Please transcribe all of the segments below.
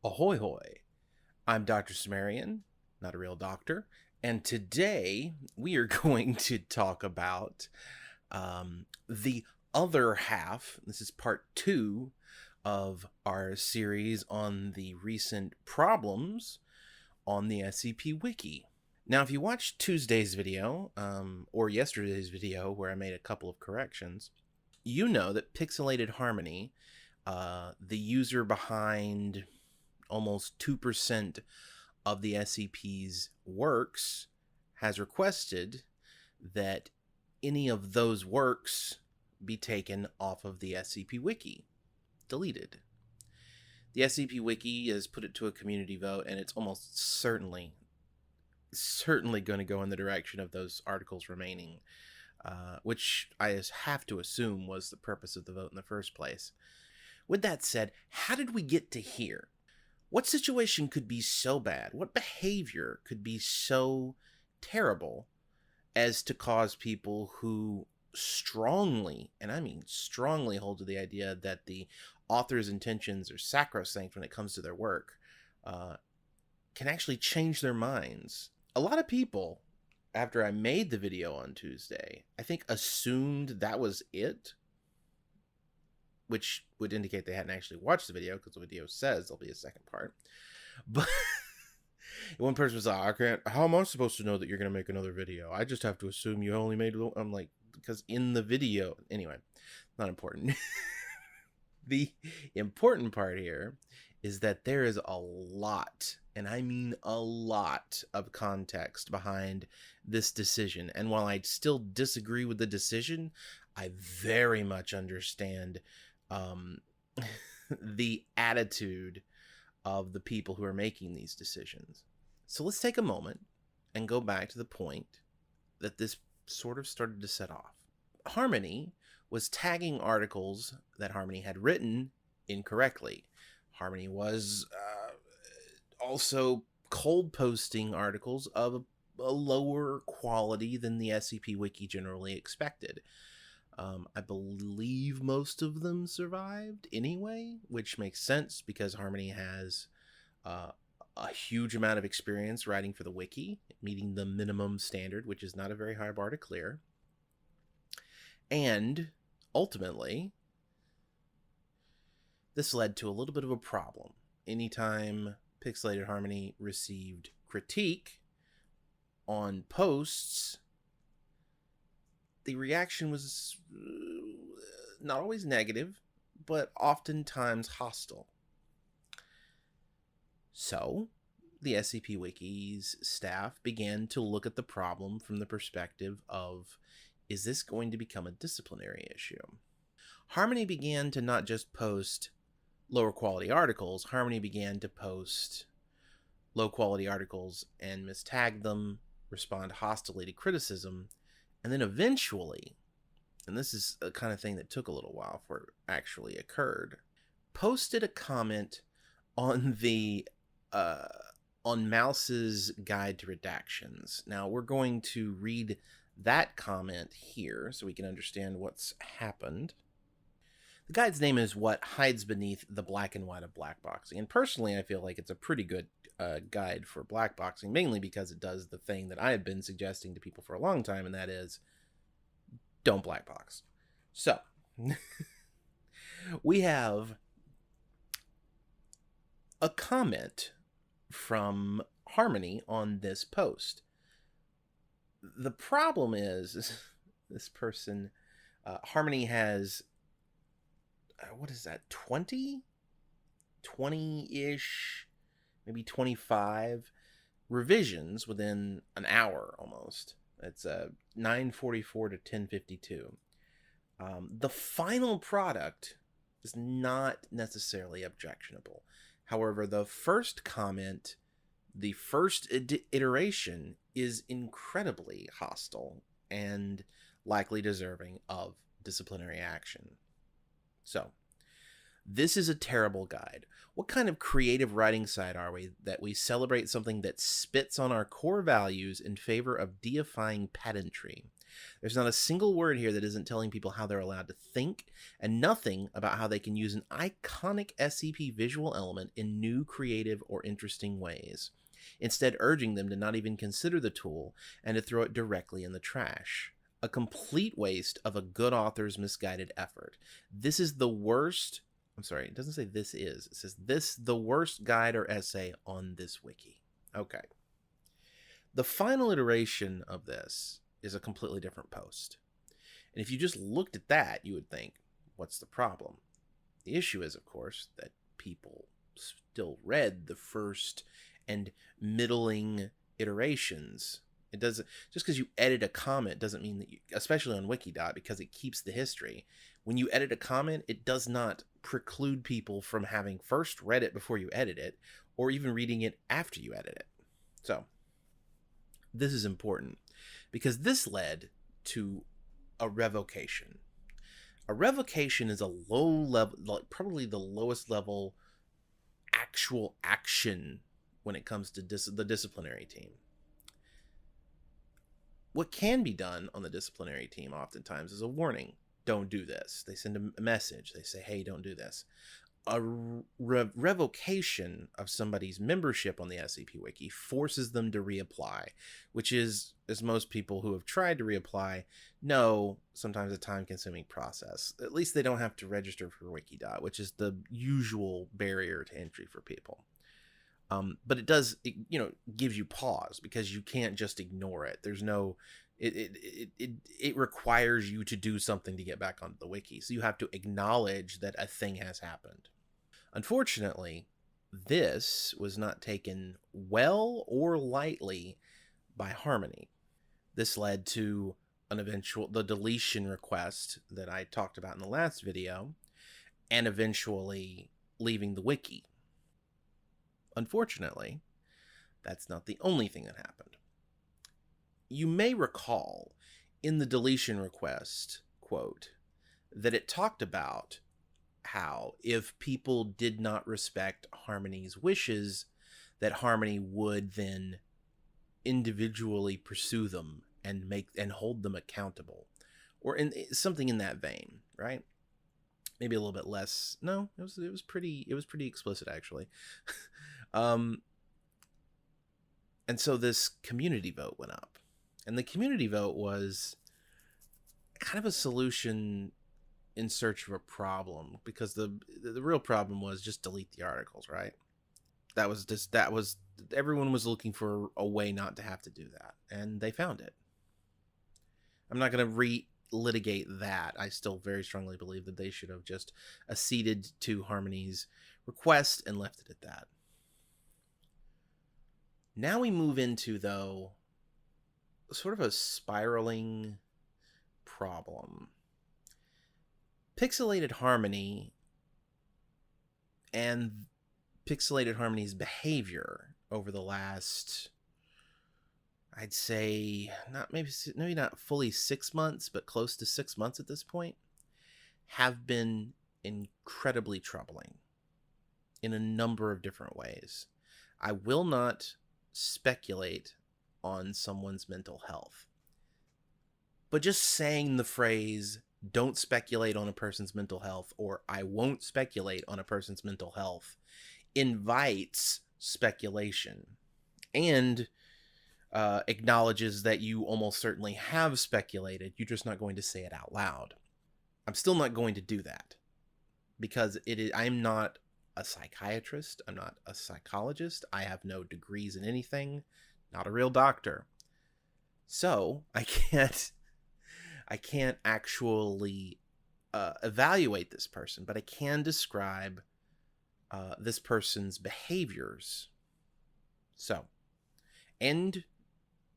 Ahoy hoy! I'm Dr. Sumerian, not a real doctor, and today we are going to talk about the other half. This is part two of our series on the recent problems on the SCP Wiki. Now, if you watched Tuesday's video, or yesterday's video where I made a couple of corrections, you know that Pixelated Harmony, the user behind almost 2% of the SCP's works, has requested that any of those works be taken off of the SCP Wiki, deleted. The SCP Wiki has put it to a community vote, and it's almost certainly going to go in the direction of those articles remaining, which I have to assume was the purpose of the vote in the first place. With that said, how did we get to here? What situation could be so bad? What behavior could be so terrible as to cause people who strongly, and I mean strongly, hold to the idea that the author's intentions are sacrosanct when it comes to their work, can actually change their minds? A lot of people, after I made the video on Tuesday, I think assumed that was it, which would indicate they hadn't actually watched the video, because the video says there'll be a second part. But one person was like, how am I supposed to know that you're going to make another video? I just have to assume you only made one. I'm like, because in the video, anyway, not important. The important part here is that there is a lot, and I mean a lot, of context behind this decision. And while I still disagree with the decision, I very much understand the attitude of the people who are making these decisions. So let's take a moment and go back to the point that this sort of started to set off. Harmony was tagging articles that Harmony had written incorrectly. Harmony was also cold posting articles of a lower quality than the SCP Wiki generally expected. I believe most of them survived anyway, which makes sense because Harmony has a huge amount of experience writing for the wiki, meeting the minimum standard, which is not a very high bar to clear. And ultimately, this led to a little bit of a problem. Anytime Pixelated Harmony received critique on posts, the reaction was not always negative, but oftentimes hostile. So, the SCP Wiki's staff began to look at the problem from the perspective of, is this going to become a disciplinary issue? Harmony began to not just post lower quality articles, Harmony began to post low quality articles and mistag them, respond hostilely to criticism, and then eventually, and this is a kind of thing that took a little while for it actually occurred, posted a comment on the on Mouse's Guide to Redactions. Now we're going to read that comment here so we can understand what's happened. The guide's name is What Hides Beneath the Black and White of Blackboxing, and personally I feel like it's a pretty good guide for blackboxing, mainly because it does the thing that I have been suggesting to people for a long time, and that is, don't blackbox. So, we have a comment from Harmony on this post. The problem is this person, Harmony has, what is that, 20-ish, maybe 25 revisions within an hour almost. It's 9:44 to 10:52. The final product is not necessarily objectionable. However, the first comment, the first iteration, is incredibly hostile and likely deserving of disciplinary action. So, this is a terrible guide. What kind of creative writing site are we that we celebrate something that spits on our core values in favor of deifying pedantry? There's not a single word here that isn't telling people how they're allowed to think, and nothing about how they can use an iconic SCP visual element in new, creative, or interesting ways. Instead, urging them to not even consider the tool and to throw it directly in the trash. A complete waste of a good author's misguided effort. This is the worst. I'm sorry, it doesn't say this is. It says this, the worst guide or essay on this wiki. Okay. The final iteration of this is a completely different post. And if you just looked at that, you would think, what's the problem? The issue is, of course, that people still read the first and middling iterations. It doesn't, just because you edit a comment doesn't mean that you, especially on Wikidot, because it keeps the history. When you edit a comment, it does not preclude people from having first read it before you edit it, or even reading it after you edit it. So, this is important because this led to a revocation. A revocation is a low level, like probably the lowest level actual action when it comes to the disciplinary team. What can be done on the disciplinary team oftentimes is a warning. Don't do this. They send a message. They say, hey, don't do this. A revocation of somebody's membership on the SCP Wiki forces them to reapply, which is, as most people who have tried to reapply know, sometimes a time-consuming process. At least they don't have to register for Wikidot, which is the usual barrier to entry for people. But it does, gives you pause because you can't just ignore it. There's no, it requires you to do something to get back onto the wiki. So you have to acknowledge that a thing has happened. Unfortunately, this was not taken well or lightly by Harmony. This led to the deletion request that I talked about in the last video, and eventually leaving the wiki. Unfortunately, that's not the only thing that happened. You may recall in the deletion request, quote, that it talked about how if people did not respect Harmony's wishes, that Harmony would then individually pursue them and hold them accountable, or in something in that vein, right? Maybe a little bit less. No, it was pretty explicit actually. And so this community vote went up, and the community vote was kind of a solution in search of a problem, because the real problem was just delete the articles, right? That was everyone was looking for a way not to have to do that, and they found it. I'm not going to re-litigate that. I still very strongly believe that they should have just acceded to Harmony's request and left it at that. Now we move into, though, sort of a spiraling problem. Pixelated Harmony and Pixelated Harmony's behavior over the last, I'd say, maybe not fully 6 months, but close to 6 months at this point, have been incredibly troubling in a number of different ways. I will not speculate on someone's mental health, but just saying the phrase, don't speculate on a person's mental health, or I won't speculate on a person's mental health, invites speculation and acknowledges that you almost certainly have speculated. You're just not going to say it out loud. I'm still not going to do that because I'm not a psychiatrist. I'm not a psychologist. I have no degrees in anything. Not a real doctor. So I can't actually evaluate this person, but I can describe this person's behaviors. So, and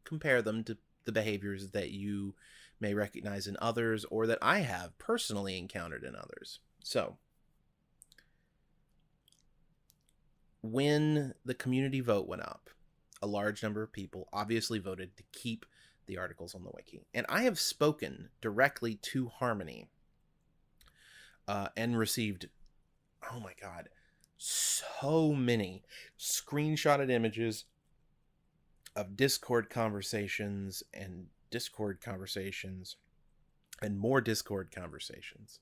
compare them to the behaviors that you may recognize in others, or that I have personally encountered in others. So, when the community vote went up, a large number of people obviously voted to keep the articles on the wiki. And I have spoken directly to Harmony and received, oh my God, so many screenshotted images of Discord conversations and Discord conversations and more Discord conversations.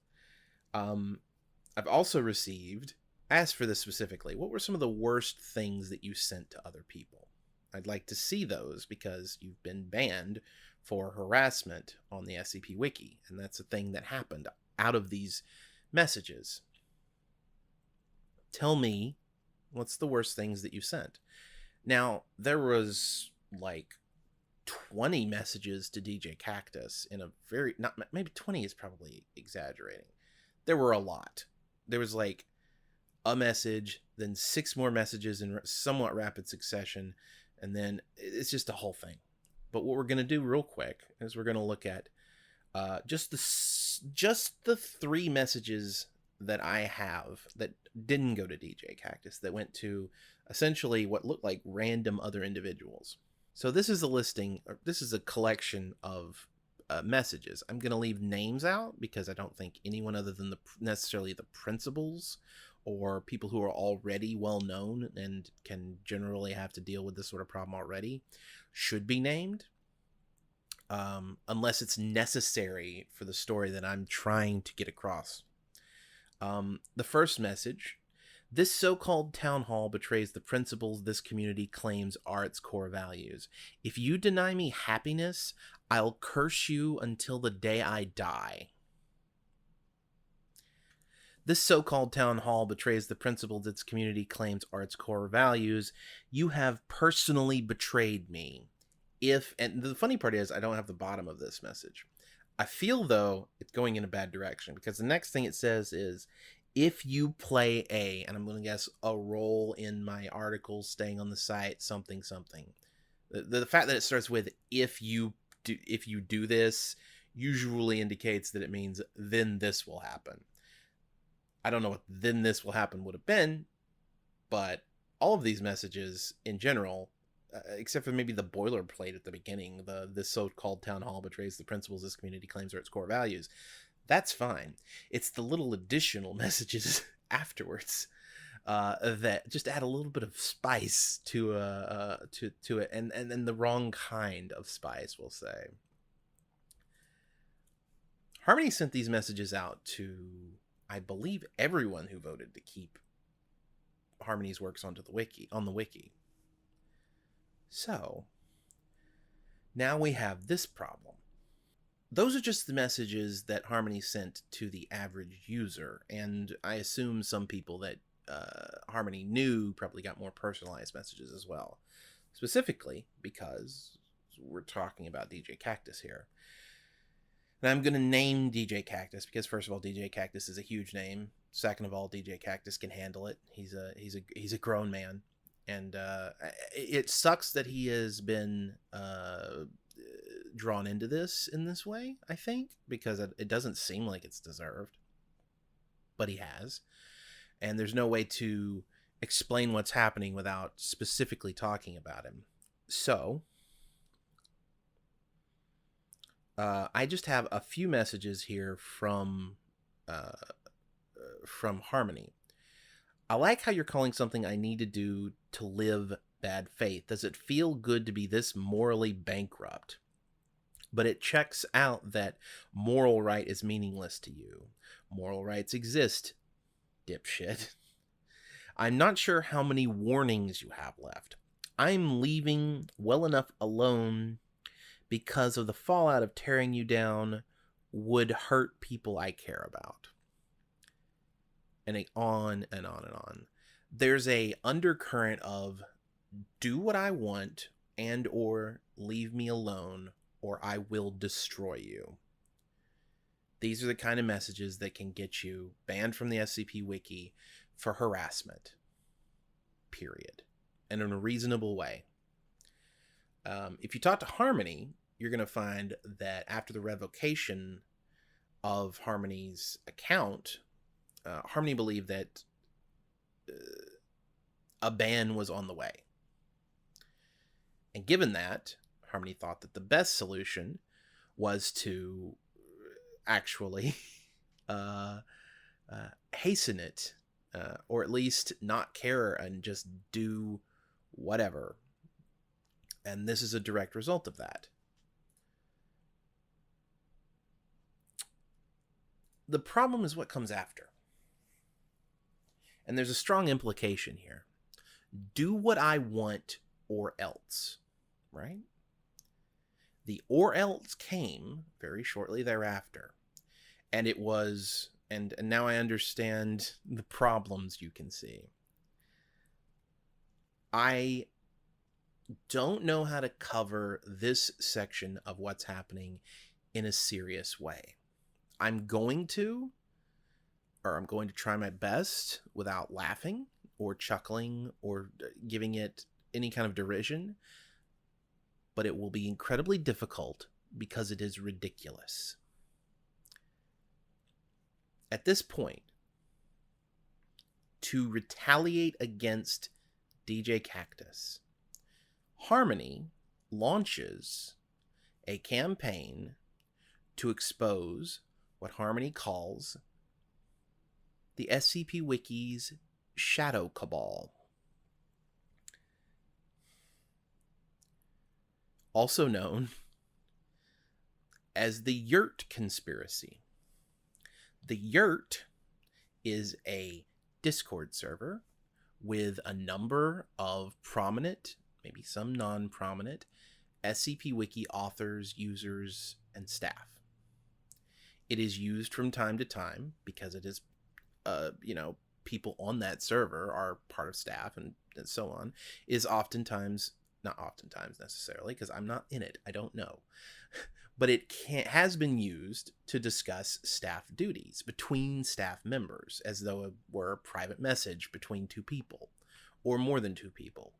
I've also received, asked for this specifically, what were some of the worst things that you sent to other people? I'd like to see those because you've been banned for harassment on the SCP Wiki, and that's a thing that happened out of these messages. Tell me, what's the worst things that you sent? Now, there was like 20 messages to DJ Cactus in a very, not maybe 20 is probably exaggerating. There were a lot. There was like a message, then 6 more messages in somewhat rapid succession, and then it's just a whole thing. But what we're going to do real quick is we're going to look at just the 3 messages that I have that didn't go to DJ Cactus, that went to essentially what looked like random other individuals. So this is a listing, or this is a collection of messages. I'm going to leave names out because I don't think anyone other than necessarily the principals or people who are already well known and can generally have to deal with this sort of problem already should be named, unless it's necessary for the story that I'm trying to get across. The first message: this so-called town hall betrays the principles this community claims are its core values. If you deny me happiness, I'll curse you until the day I die. This so-called town hall betrays the principles its community claims are its core values. You have personally betrayed me. And the funny part is, I don't have the bottom of this message. I feel, though, it's going in a bad direction, because the next thing it says is, if you play a, and I'm going to guess a role in my article staying on the site, something. The fact that it starts with if you do this usually indicates that it means then this will happen. I don't know what then this will happen would have been, but all of these messages in general, except for maybe the boilerplate at the beginning, this so-called town hall betrays the principles this community claims are its core values, that's fine. It's the little additional messages afterwards that just add a little bit of spice to it, and the wrong kind of spice, we'll say. Harmony sent these messages out to, I believe, everyone who voted to keep Harmony's works on the wiki. So now we have this problem. Those are just the messages that Harmony sent to the average user, and I assume some people that Harmony knew probably got more personalized messages as well, specifically because we're talking about DJ Cactus here. And I'm going to name DJ Cactus because, first of all, DJ Cactus is a huge name. Second of all, DJ Cactus can handle it. He's a grown man, and it sucks that he has been drawn into this in this way, I think, because it doesn't seem like it's deserved, but he has, and there's no way to explain what's happening without specifically talking about him. So I just have a few messages here from Harmony. I like how you're calling something I need to do to live bad faith. Does it feel good to be this morally bankrupt? But it checks out that moral right is meaningless to you. Moral rights exist, dipshit. I'm not sure how many warnings you have left. I'm leaving well enough alone because of the fallout of tearing you down would hurt people I care about. And on and on and on. There's a undercurrent of do what I want and or leave me alone or I will destroy you. These are the kind of messages that can get you banned from the SCP Wiki for harassment. Period. And in a reasonable way. If you talk to Harmony, you're going to find that after the revocation of Harmony's account, Harmony believed that a ban was on the way. And given that, Harmony thought that the best solution was to actually hasten it, or at least not care and just do whatever. And this is a direct result of that. The problem is what comes after. And there's a strong implication here. Do what I want or else, right? The or else came very shortly thereafter. And it was, and now I understand the problems you can see. I don't know how to cover this section of what's happening in a serious way. I'm going to try my best without laughing or chuckling or giving it any kind of derision, but it will be incredibly difficult because it is ridiculous. At this point, to retaliate against DJ Cactus, Harmony launches a campaign to expose what Harmony calls the SCP Wiki's Shadow Cabal, also known as the Yurt Conspiracy. The Yurt is a Discord server with a number of prominent, maybe some non-prominent, SCP Wiki authors, users, and staff. It is used from time to time because it is, people on that server are part of staff and so on, is oftentimes, not oftentimes necessarily, because I'm not in it, I don't know, but it has been used to discuss staff duties between staff members, as though it were a private message between two people, or more than two people.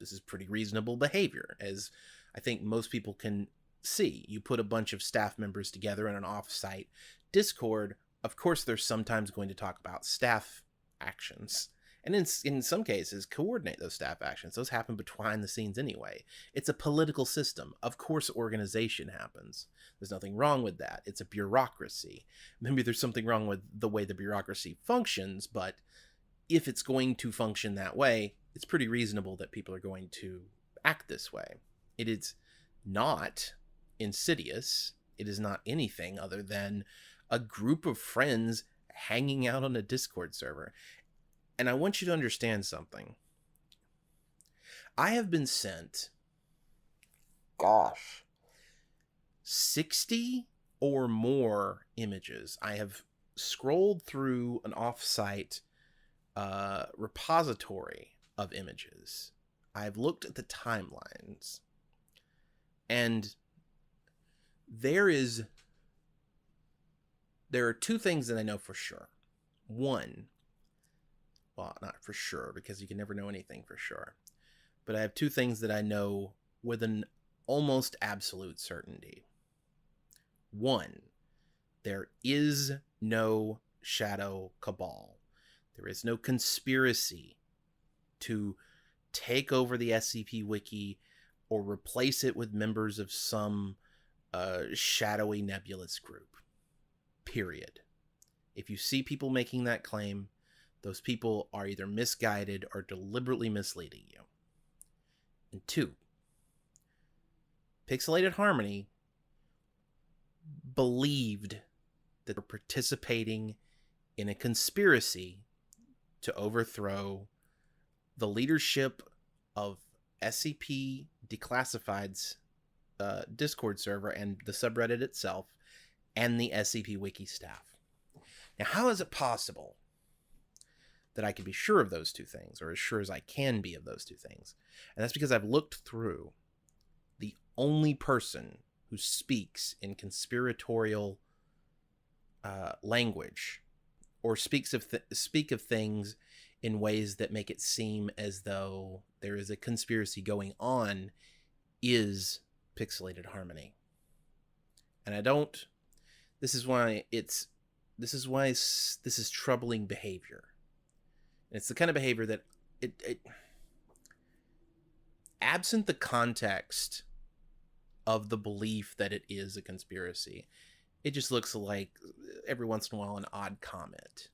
This is pretty reasonable behavior, as I think most people can see. You put a bunch of staff members together in an off-site Discord, of course they're sometimes going to talk about staff actions, and in some cases coordinate those staff actions. Those happen behind the scenes anyway. It's a political system. Of course organization happens. There's nothing wrong with that. It's a bureaucracy. Maybe there's something wrong with the way the bureaucracy functions, but if it's going to function that way, it's pretty reasonable that people are going to act this way. It is not insidious. It is not anything other than a group of friends hanging out on a Discord server. And I want you to understand something. I have been sent, 60 or more images. I have scrolled through an off-site repository of images. I've looked at the timelines, and there are two things that I know for sure. One, well, not for sure, because you can never know anything for sure, but I have two things that I know with an almost absolute certainty. One, there is no Shadow Cabal. There is no conspiracy to take over the SCP Wiki or replace it with members of some shadowy nebulous group. Period. If you see people making that claim, those people are either misguided or deliberately misleading you. And two, Pixelated Harmony believed that they were participating in a conspiracy to overthrow the leadership of SCP Declassified's Discord server and the subreddit itself, and the SCP Wiki staff. Now, how is it possible that I can be sure of those two things, or as sure as I can be of those two things? And that's because I've looked through the only person who speaks in conspiratorial language, or speak of things in ways that make it seem as though there is a conspiracy going on, is Pixelated Harmony. And I don't. This is why this is troubling behavior. And it's the kind of behavior that it absent the context of the belief that it is a conspiracy, it just looks like every once in a while an odd comment.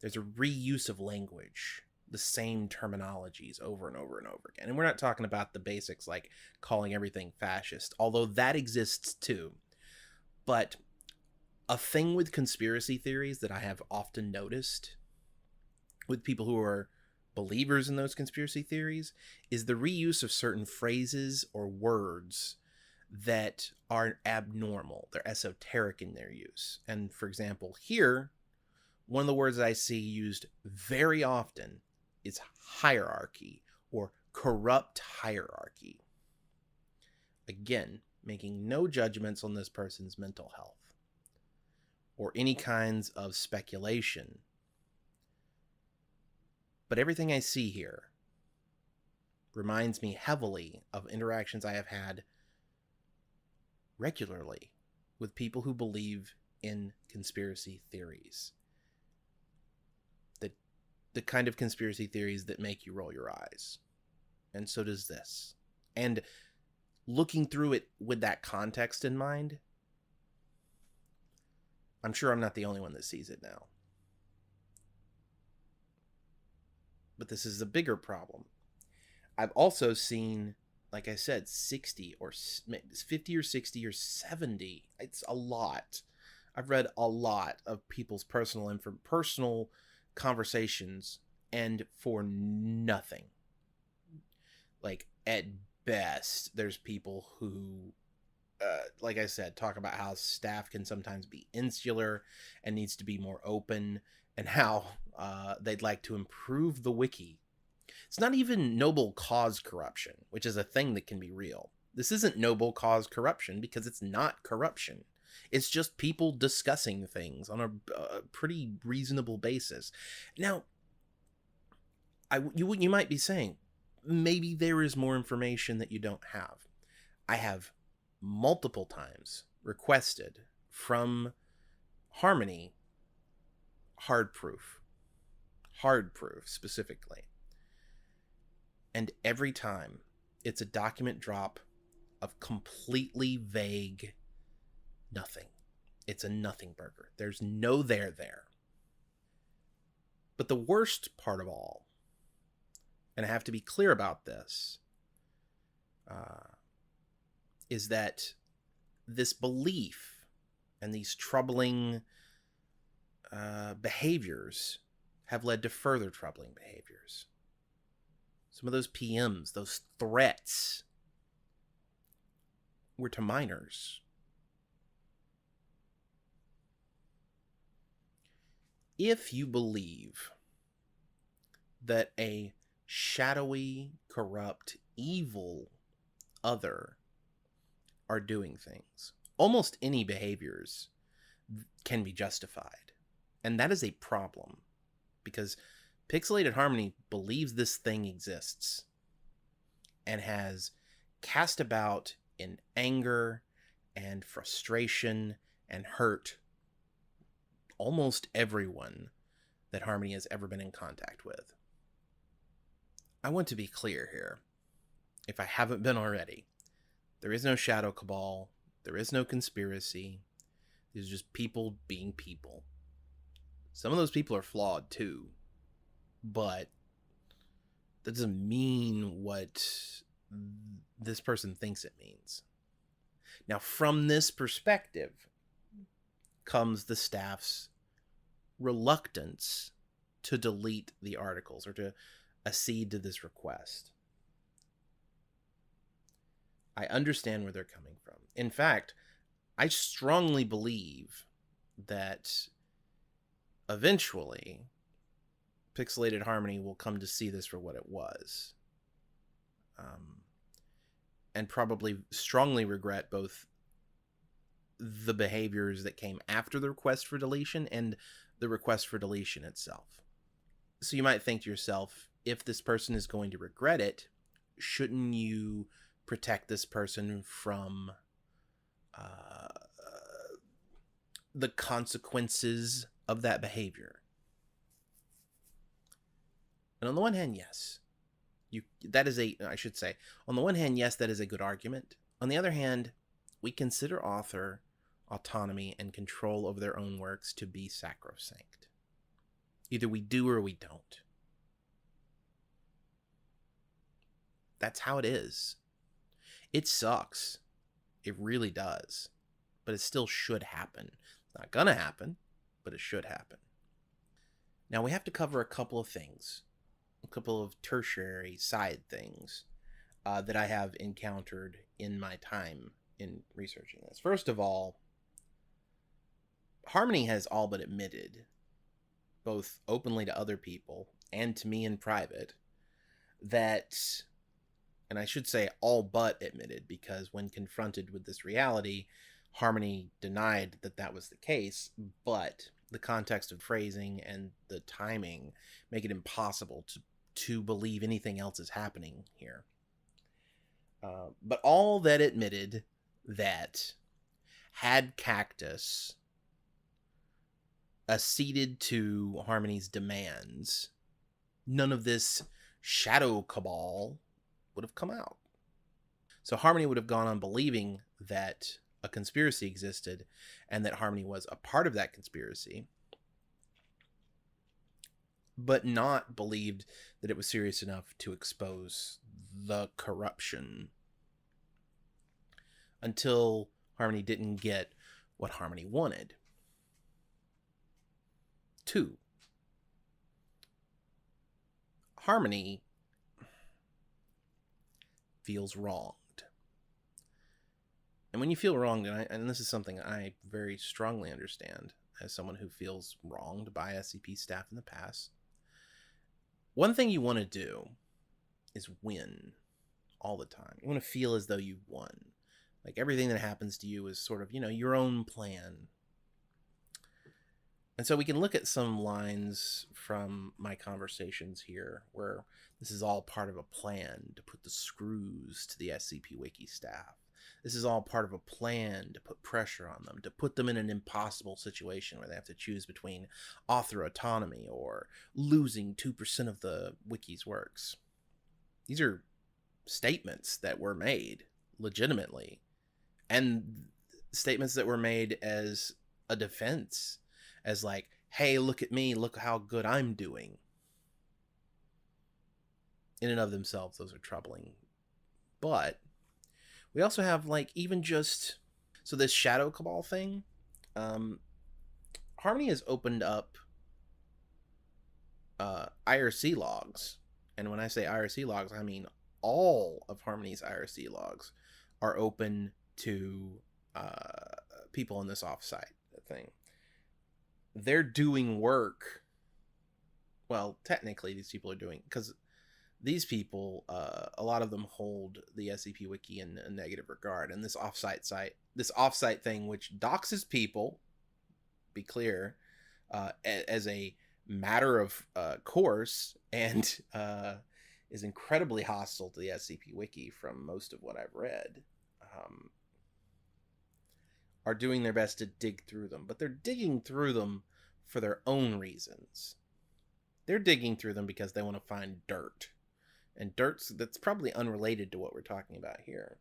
There's a reuse of language, the same terminologies over and over and over again. And we're not talking about the basics like calling everything fascist, although that exists too. But A thing with conspiracy theories that I have often noticed with people who are believers in those conspiracy theories is the reuse of certain phrases or words that are abnormal. They're esoteric in their use. And for example, here, one of the words that I see used very often is hierarchy or corrupt hierarchy. Again, making no judgments on this person's mental health or any kinds of speculation. But everything I see here reminds me heavily of interactions I have had regularly with people who believe in conspiracy theories. The kind of conspiracy theories that make you roll your eyes. And so does this. And looking through it with that context in mind, I'm sure I'm not the only one that sees it now. But this is a bigger problem. I've also seen, like I said, 60 or 50 or 60 or 70. It's a lot. I've read a lot of people's personal conversations, and for nothing. Like, at best, there's people who, like I said, talk about how staff can sometimes be insular and needs to be more open, and how they'd like to improve the wiki. It's not even noble cause corruption, which is a thing that can be real. This isn't noble cause corruption because it's not corruption. It's just people discussing things on a pretty reasonable basis. Now, you might be saying, maybe there is more information that you don't have. I have multiple times requested from Harmony hard proof specifically. And every time it's a document drop of completely vague nothing. It's a nothing burger. There's no there. But the worst part of all, and I have to be clear about this, is that this belief and these troubling behaviors have led to further troubling behaviors. Some of those PMs, those threats, were to minors. If you believe that a shadowy, corrupt, evil other are doing things, almost any behaviors can be justified. And that is a problem, because Pixelated Harmony believes this thing exists and has cast about in anger and frustration and hurt almost everyone that Harmony has ever been in contact with. I want to be clear here, if I haven't been already. There is no shadow cabal. There is no conspiracy. These are just people being people. Some of those people are flawed too, but that doesn't mean what this person thinks it means. Now, from this perspective comes the staff's reluctance to delete the articles or to accede to this request. I understand where they're coming from. In fact, I strongly believe that eventually Pixelated Harmony will come to see this for what it was. And probably strongly regret both the behaviors that came after the request for deletion and the request for deletion itself. So you might think to yourself, if this person is going to regret it, shouldn't you protect this person from the consequences of that behavior? And on the one hand, yes. On the one hand, yes, that is a good argument. On the other hand, we consider author autonomy and control over their own works to be sacrosanct. Either we do or we don't. That's how it is. It sucks. It really does. But it still should happen. Not gonna happen, but it should happen. Now we have to cover a couple of things, a couple of tertiary side things that I have encountered in my time in researching this. First of all, Harmony has all but admitted, both openly to other people and to me in private, that, and I should say all but admitted, because when confronted with this reality, Harmony denied that that was the case, but the context of phrasing and the timing make it impossible to believe anything else is happening here. But all that admitted that had Cactus acceded to Harmony's demands, none of this shadow cabal would have come out. So Harmony would have gone on believing that a conspiracy existed and that Harmony was a part of that conspiracy, but not believed that it was serious enough to expose the corruption until Harmony didn't get what Harmony wanted. 2. Harmony feels wronged. And when you feel wronged, and this is something I very strongly understand as someone who feels wronged by SCP staff in the past, one thing you want to do is win all the time. You want to feel as though you've won. Like everything that happens to you is sort of, your own plan. And so we can look at some lines from my conversations here where this is all part of a plan to put the screws to the SCP Wiki staff. This is all part of a plan to put pressure on them, to put them in an impossible situation where they have to choose between author autonomy or losing 2% of the Wiki's works. These are statements that were made legitimately, and statements that were made as a defense, as like, hey, look at me, look how good I'm doing. In and of themselves, those are troubling. But we also have, like, even just, so this Shadow Cabal thing, Harmony has opened up IRC logs. And when I say IRC logs, I mean all of Harmony's IRC logs are open to people in this offsite thing. They're doing work. Well, technically these people are doing, because these people, a lot of them hold the SCP Wiki in a negative regard, and this offsite thing, which doxes people, be clear, as a matter of course, and is incredibly hostile to the SCP Wiki from most of what I've read, are doing their best to dig through them, but they're digging through them for their own reasons. They're digging through them because they want to find dirt. And dirt that's probably unrelated to what we're talking about here.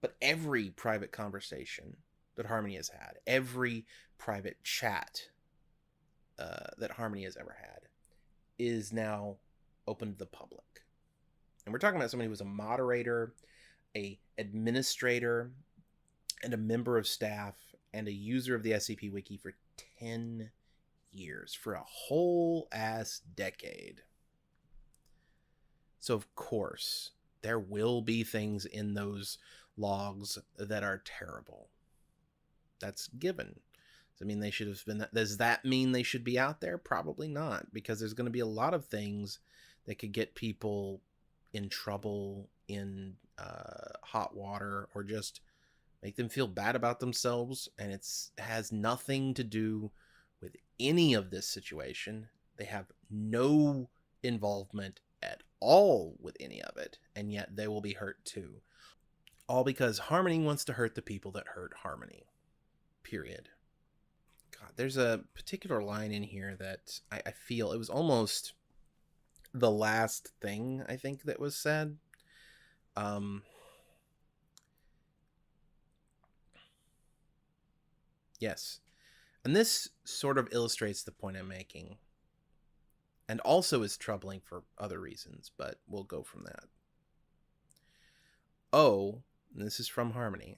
But every private conversation that Harmony has had, every private chat that Harmony has ever had, is now open to the public. And we're talking about somebody who was a moderator, a administrator, and a member of staff, and a user of the SCP Wiki for 10 years, for a whole ass decade. So of course, there will be things in those logs that are terrible. That's given. I mean, they should have been. Does that mean they should be out there? Probably not, because there's going to be a lot of things that could get people in trouble, in hot water, or just make them feel bad about themselves. And it has nothing to do with any of this situation. They have no involvement at all with any of it, and yet they will be hurt too. All because Harmony wants to hurt the people that hurt Harmony. Period. God, there's a particular line in here that I feel it was almost the last thing I think that was said. Yes. And this sort of illustrates the point I'm making. And also is troubling for other reasons, but we'll go from that. Oh, and this is from Harmony.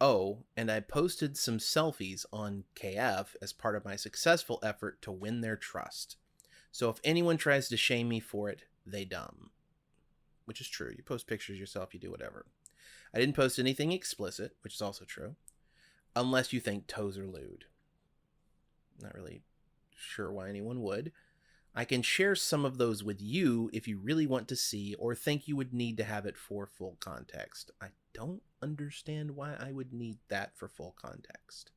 Oh, and I posted some selfies on KF as part of my successful effort to win their trust. So if anyone tries to shame me for it, they dumb. Which is true. You post pictures yourself, you do whatever. I didn't post anything explicit, which is also true. Unless you think toes are lewd. Not really sure why anyone would. I can share some of those with you if you really want to see or think you would need to have it for full context. I don't understand why I would need that for full context.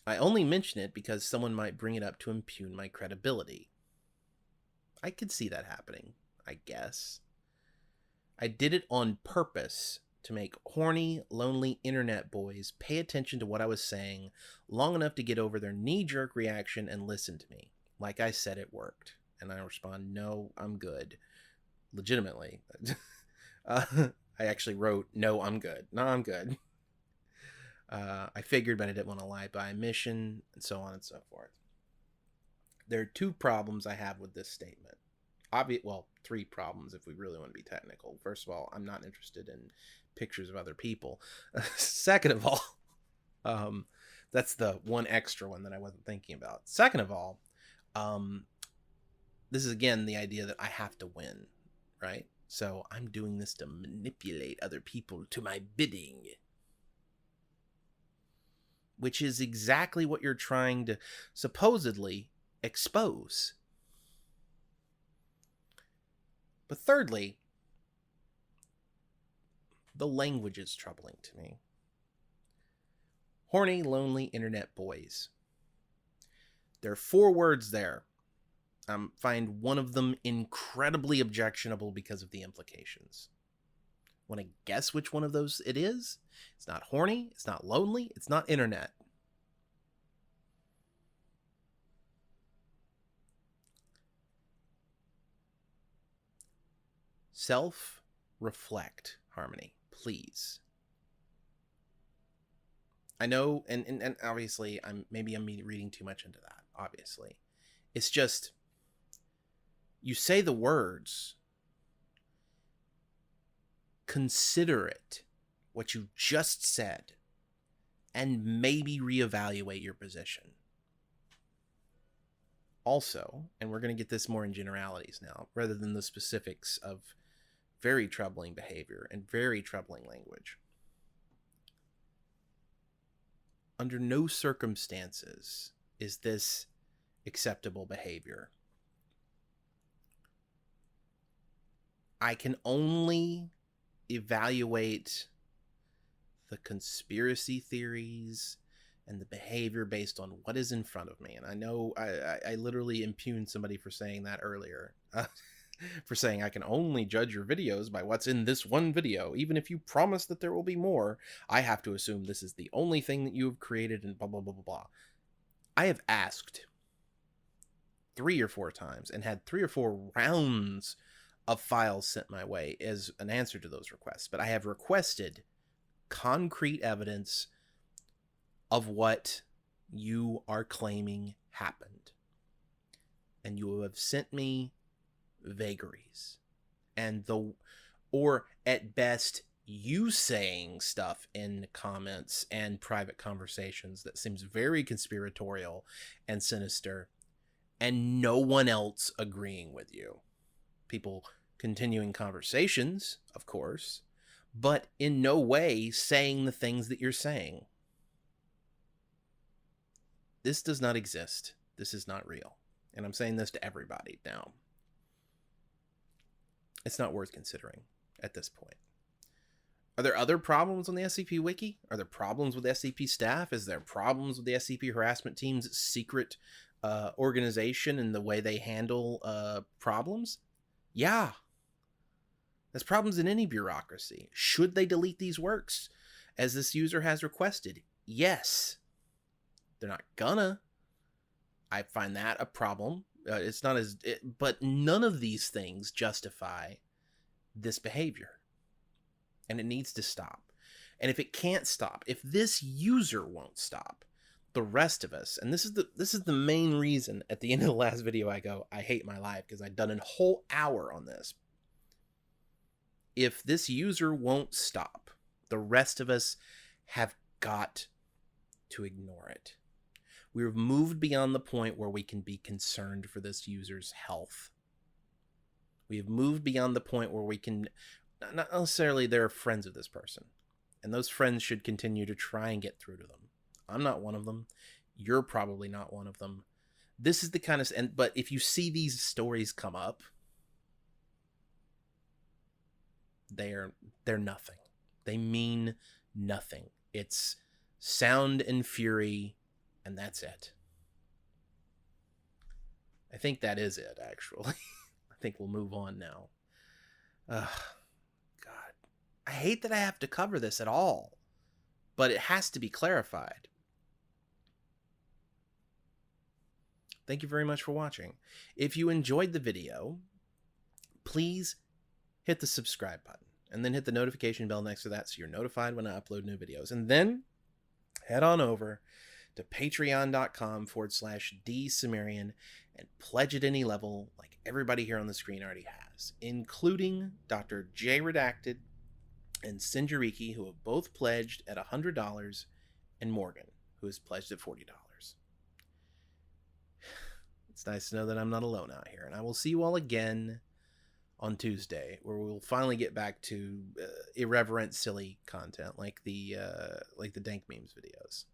I only mention it because someone might bring it up to impugn my credibility. I could see that happening, I guess. I did it on purpose to make horny, lonely internet boys pay attention to what I was saying long enough to get over their knee-jerk reaction and listen to me. Like I said, it worked. And I respond, no, I'm good. Legitimately. I actually wrote, no, I'm good. No, I'm good. I figured, but I didn't want to lie by omission, and so on and so forth. There are two problems I have with this statement. Well, three problems if we really want to be technical. First of all, I'm not interested in pictures of other people. Second of all, that's the one extra one that I wasn't thinking about. Second of all, this is again the idea that I have to win, right? So I'm doing this to manipulate other people to my bidding, which is exactly what you're trying to supposedly expose. But thirdly, the language is troubling to me. Horny, lonely internet boys. There are 4 words there. I find one of them incredibly objectionable because of the implications. Want to guess which one of those it is? It's not horny, it's not lonely, it's not internet. Self-reflect, Harmony, please. I know, and obviously, I'm reading too much into that, obviously. It's just, you say the words, consider it, what you just said, and maybe reevaluate your position. Also, and we're going to get this more in generalities now, rather than the specifics of very troubling behavior and very troubling language. Under no circumstances is this acceptable behavior. I can only evaluate the conspiracy theories and the behavior based on what is in front of me. And I know I literally impugned somebody for saying that earlier. For saying I can only judge your videos by what's in this one video. Even if you promise that there will be more, I have to assume this is the only thing that you have created and blah, blah, blah, blah, blah. I have asked 3 or 4 times and had 3 or 4 rounds of files sent my way as an answer to those requests. But I have requested concrete evidence of what you are claiming happened. And you have sent me vagaries or at best you saying stuff in comments and private conversations that seems very conspiratorial and sinister, and no one else agreeing with you. People continuing conversations, of course, but in no way saying the things that you're saying. This does not exist. This is not real. And I'm saying this to everybody now. It's not worth considering at this point. Are there other problems on the SCP Wiki? Are there problems with SCP staff? Is there problems with the SCP harassment team's secret organization and the way they handle problems? Yeah. There's problems in any bureaucracy. Should they delete these works, as this user has requested? Yes. They're not gonna. I find that a problem. It's not as... but none of these things justify this behavior. And it needs to stop. And if it can't stop, if this user won't stop, the rest of us, and this is the main reason at the end of the last video I go, I hate my life, because I've done a whole hour on this. If this user won't stop, the rest of us have got to ignore it. We've moved beyond the point where we can be concerned for this user's health. We have moved beyond the point where we can, not necessarily they're friends of this person, and those friends should continue to try and get through to them. I'm not one of them. You're probably not one of them. This is the kind of, but if you see these stories come up, they're nothing. They mean nothing. It's sound and fury, and that's it. I think that is it, actually. I think we'll move on now. God. I hate that I have to cover this at all, but it has to be clarified. Thank you very much for watching. If you enjoyed the video, please hit the subscribe button and then hit the notification bell next to that so you're notified when I upload new videos. And then head on over to patreon.com/dsumerian and pledge at any level like everybody here on the screen already has, including Dr. J Redacted and Sinjariki, who have both pledged at $100, and Morgan, who has pledged at $40. It's nice to know that I'm not alone out here, and I will see you all again on Tuesday, where we'll finally get back to irreverent, silly content like the dank memes videos.